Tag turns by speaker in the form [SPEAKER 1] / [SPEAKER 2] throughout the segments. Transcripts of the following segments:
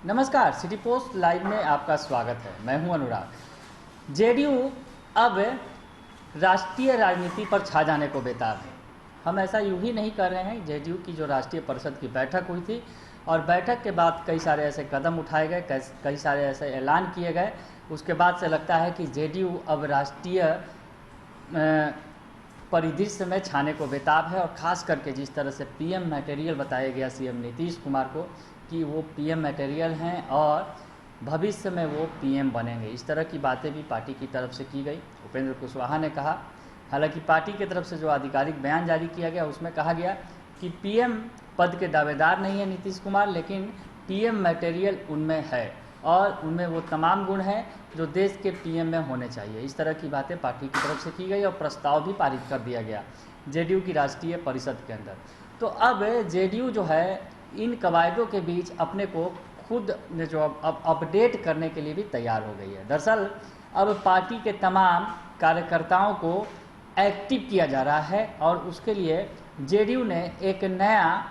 [SPEAKER 1] नमस्कार, city post live में आपका स्वागत है। मैं हूं अनुराग। जेडीयू अब राष्ट्रीय राजनीति पर छा जाने को बेताब है। हम ऐसा यूं ही नहीं कर रहे हैं। जेडीयू की जो राष्ट्रीय परिषद की बैठक हुई थी और बैठक के बाद कई सारे ऐसे कदम उठाए गए, कई सारे ऐसे ऐलान किए गए, उसके बाद से लगता है कि जेडीयू अब राष्ट्रीय परिदृश्य में छाने को बेताब है। और ख़ास करके जिस तरह से पीएम मटेरियल बताया गया सीएम नीतीश कुमार को कि वो पीएम मटेरियल हैं और भविष्य में वो पीएम बनेंगे, इस तरह की बातें भी पार्टी की तरफ से की गई। उपेंद्र कुशवाहा ने कहा, हालांकि पार्टी की तरफ से जो आधिकारिक बयान जारी किया गया उसमें कहा गया कि पीएम पद के दावेदार नहीं है नीतीश कुमार, लेकिन पीएम मटेरियल उनमें है और उनमें वो तमाम गुण हैं जो देश के पीएम में होने चाहिए। इस तरह की बातें पार्टी की तरफ से की गई और प्रस्ताव भी पारित कर दिया गया जेडीयू की राष्ट्रीय परिषद के अंदर। तो अब जेडीयू जो है इन कवायदों के बीच अपने को खुद जो अब अपडेट करने के लिए भी तैयार हो गई है। दरअसल अब पार्टी के तमाम कार्यकर्ताओं को एक्टिव किया जा रहा है और उसके लिए जेडीयू ने एक नया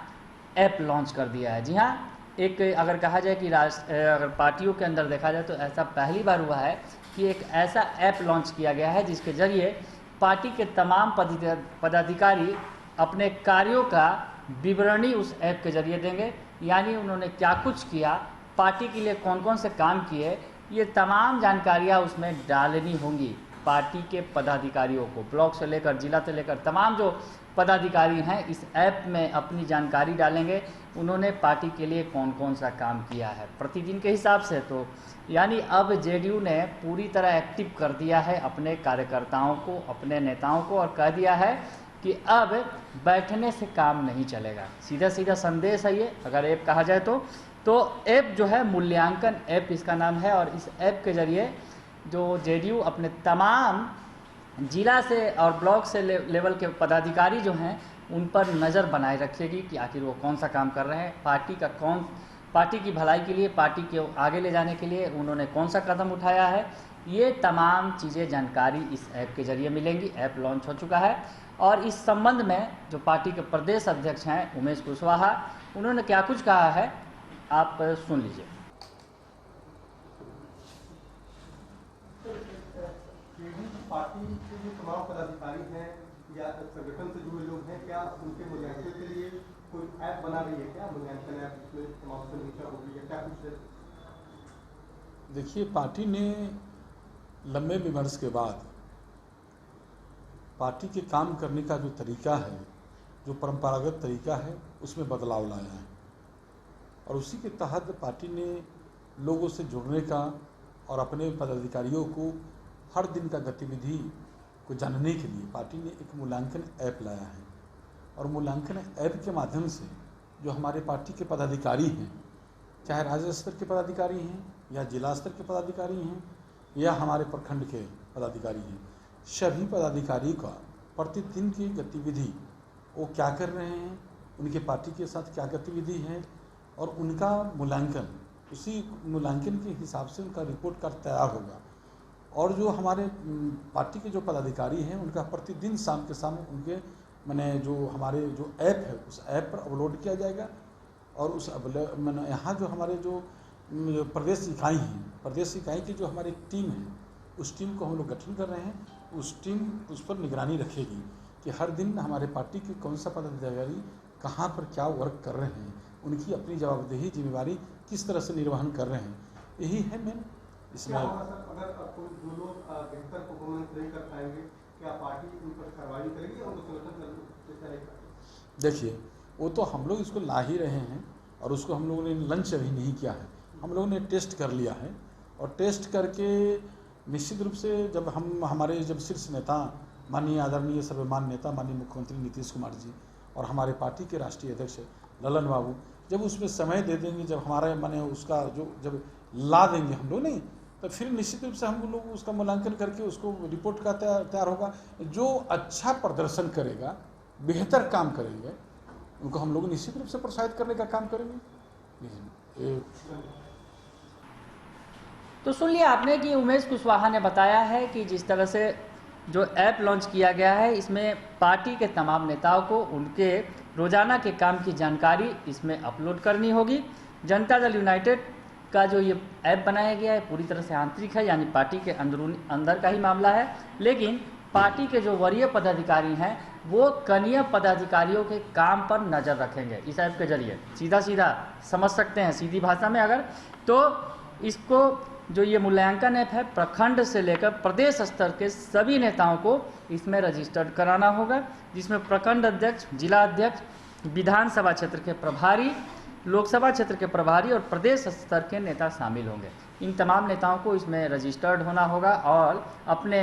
[SPEAKER 1] ऐप लॉन्च कर दिया है। जी हाँ, एक अगर कहा जाए कि अगर पार्टियों के अंदर देखा जाए तो ऐसा पहली बार हुआ है कि एक ऐसा ऐप लॉन्च किया गया है जिसके जरिए पार्टी के तमाम पदाधिकारी अपने कार्यों का विवरणी उस ऐप के जरिए देंगे। यानी उन्होंने क्या कुछ किया, पार्टी के लिए कौन कौन से काम किए, ये तमाम जानकारियाँ उसमें डालनी होंगी पार्टी के पदाधिकारियों को। ब्लॉक से लेकर जिला से लेकर तमाम जो पदाधिकारी हैं इस ऐप में अपनी जानकारी डालेंगे, उन्होंने पार्टी के लिए कौन कौन सा काम किया है प्रतिदिन के हिसाब से। तो यानी अब जेडीयू ने पूरी तरह एक्टिव कर दिया है अपने कार्यकर्ताओं को, अपने नेताओं को, और कह दिया है कि अब बैठने से काम नहीं चलेगा। सीधा सीधा संदेश है ये अगर ऐप कहा जाए तो ऐप जो है मूल्यांकन ऐप इसका नाम है। और इस ऐप के जरिए जो जेडीयू अपने तमाम जिला से और ब्लॉक से लेवल के पदाधिकारी जो हैं उन पर नज़र बनाए रखेगी कि आखिर वो कौन सा काम कर रहे हैं, पार्टी की भलाई के लिए, पार्टी के आगे ले जाने के लिए उन्होंने कौन सा कदम उठाया है। ये तमाम चीज़ें जानकारी इस ऐप के जरिए मिलेंगी। ऐप लॉन्च हो चुका है और इस संबंध में जो पार्टी के प्रदेश अध्यक्ष हैं उमेश कुशवाहा, उन्होंने क्या कुछ कहा है आप सुन लीजिए।
[SPEAKER 2] पार्टी के जो तमाम पदाधिकारी हैं या संगठन से जुड़े लोग हैं, क्या उनके मूल्यांकन के लिए कोई ऐप बना रही है? क्या मूल्यांकन ऐप इसमें तमाम समीक्षा होगी या क्या कुछ है?
[SPEAKER 3] देखिए, पार्टी ने लंबे विमर्श के बाद पार्टी के काम करने का जो तरीका है, जो परंपरागत तरीका है, उसमें बदलाव लाया है और उसी के तहत पार्टी ने लोगों से जुड़ने का और अपने पदाधिकारियों को हर दिन का गतिविधि को जानने के लिए पार्टी ने एक मूल्यांकन ऐप लाया है। और मूल्यांकन ऐप के माध्यम से जो हमारे पार्टी के पदाधिकारी हैं, चाहे राज्य स्तर के पदाधिकारी हैं या जिला स्तर के पदाधिकारी हैं या हमारे प्रखंड के पदाधिकारी हैं, सभी पदाधिकारी का प्रतिदिन की गतिविधि, वो क्या कर रहे हैं, उनके पार्टी के साथ क्या गतिविधि है और उनका मूल्यांकन, उसी मूल्यांकन के हिसाब से उनका रिपोर्ट कार्ड तैयार होगा। और जो हमारे पार्टी के जो पदाधिकारी हैं उनका प्रतिदिन शाम के शाम उनके जो हमारे जो ऐप है उस ऐप पर अपलोड किया जाएगा। और उस यहाँ जो हमारे जो प्रदेश इकाई हैं, प्रदेश इकाई की जो हमारी टीम है, उस टीम को हम लोग गठन कर रहे हैं। उस टीम उस पर निगरानी रखेगी कि हर दिन हमारे पार्टी के कौन सा पदाधिकारी कहाँ पर क्या वर्क कर रहे हैं, उनकी अपनी जवाबदेही जिम्मेवारी किस तरह से निर्वहन कर रहे हैं। यही है मेन इसमें।
[SPEAKER 2] अगर जो लोग बेहतर परफॉर्मेंस नहीं कर पाएंगे, क्या पार्टी उन पर कार्रवाई करेगी या उनको संगठन करेगा?
[SPEAKER 3] देखिए, वो तो हम लोग इसको ला ही रहे हैं और उसको हम लोगों ने लंच अभी नहीं किया है, हम लोगों ने टेस्ट कर लिया है। और टेस्ट करके निश्चित रूप से जब हमारे शीर्ष नेता माननीय आदरणीय सर्वमान्य नेता माननीय मुख्यमंत्री नीतीश कुमार जी और हमारे पार्टी के राष्ट्रीय अध्यक्ष ललन बाबू जब उसमें समय दे देंगे, जब हमारा उसका जब ला देंगे हम लोग, नहीं तो फिर निश्चित रूप से हम लोग उसका मूल्यांकन करके उसको रिपोर्ट का तैयार होगा। जो अच्छा प्रदर्शन करेगा, बेहतर काम करेंगे, उनको हम लोग निश्चित रूप से प्रोत्साहित करने का काम करेंगे।
[SPEAKER 1] तो सुन लिया आपने कि उमेश कुशवाहा ने बताया है कि जिस तरह से जो ऐप लॉन्च किया गया है इसमें पार्टी के तमाम नेताओं को उनके रोजाना के काम की जानकारी इसमें अपलोड करनी होगी। जनता दल यूनाइटेड का जो ये ऐप बनाया गया है पूरी तरह से आंतरिक है, यानी पार्टी के अंदर का ही मामला है। लेकिन पार्टी के जो वरीय पदाधिकारी हैं वो कनीय पदाधिकारियों के काम पर नज़र रखेंगे इस ऐप के जरिए। सीधा सीधा समझ सकते हैं सीधी भाषा में अगर, तो इसको जो ये मूल्यांकन ऐप है प्रखंड से लेकर प्रदेश स्तर के सभी नेताओं को इसमें रजिस्टर्ड कराना होगा, जिसमें प्रखंड अध्यक्ष, जिला अध्यक्ष, विधानसभा क्षेत्र के प्रभारी, लोकसभा क्षेत्र के प्रभारी और प्रदेश स्तर के नेता शामिल होंगे। इन तमाम नेताओं को इसमें रजिस्टर्ड होना होगा और अपने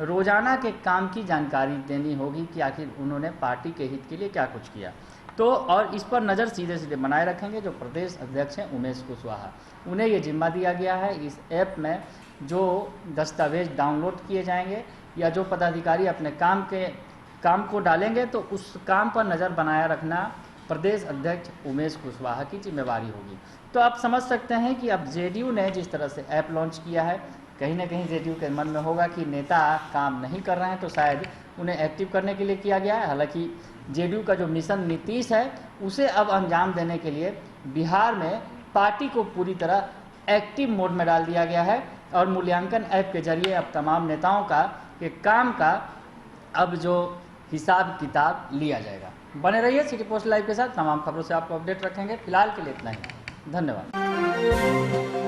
[SPEAKER 1] रोजाना के काम की जानकारी देनी होगी कि आखिर उन्होंने पार्टी के हित के लिए क्या कुछ किया। तो और इस पर नज़र सीधे सीधे बनाए रखेंगे जो प्रदेश अध्यक्ष हैं उमेश कुशवाहा, उन्हें ये जिम्मा दिया गया है। इस ऐप में जो दस्तावेज डाउनलोड किए जाएंगे या जो पदाधिकारी अपने काम को डालेंगे तो उस काम पर नज़र बनाए रखना प्रदेश अध्यक्ष उमेश कुशवाहा की जिम्मेवारी होगी। तो आप समझ सकते हैं कि अब जेडीयू ने जिस तरह से ऐप लॉन्च किया है, कहीं ना कहीं जेडीयू के मन में होगा कि नेता काम नहीं कर रहे हैं तो शायद उन्हें एक्टिव करने के लिए किया गया है। हालांकि जेडीयू का जो मिशन नीतीश है उसे अब अंजाम देने के लिए बिहार में पार्टी को पूरी तरह एक्टिव मोड में डाल दिया गया है और मूल्यांकन ऐप के जरिए अब तमाम नेताओं के काम का अब जो हिसाब किताब लिया जाएगा। बने रहिए सिटी पोस्ट लाइव के साथ, तमाम खबरों से आपको अपडेट रखेंगे। फिलहाल के लिए इतना ही, धन्यवाद।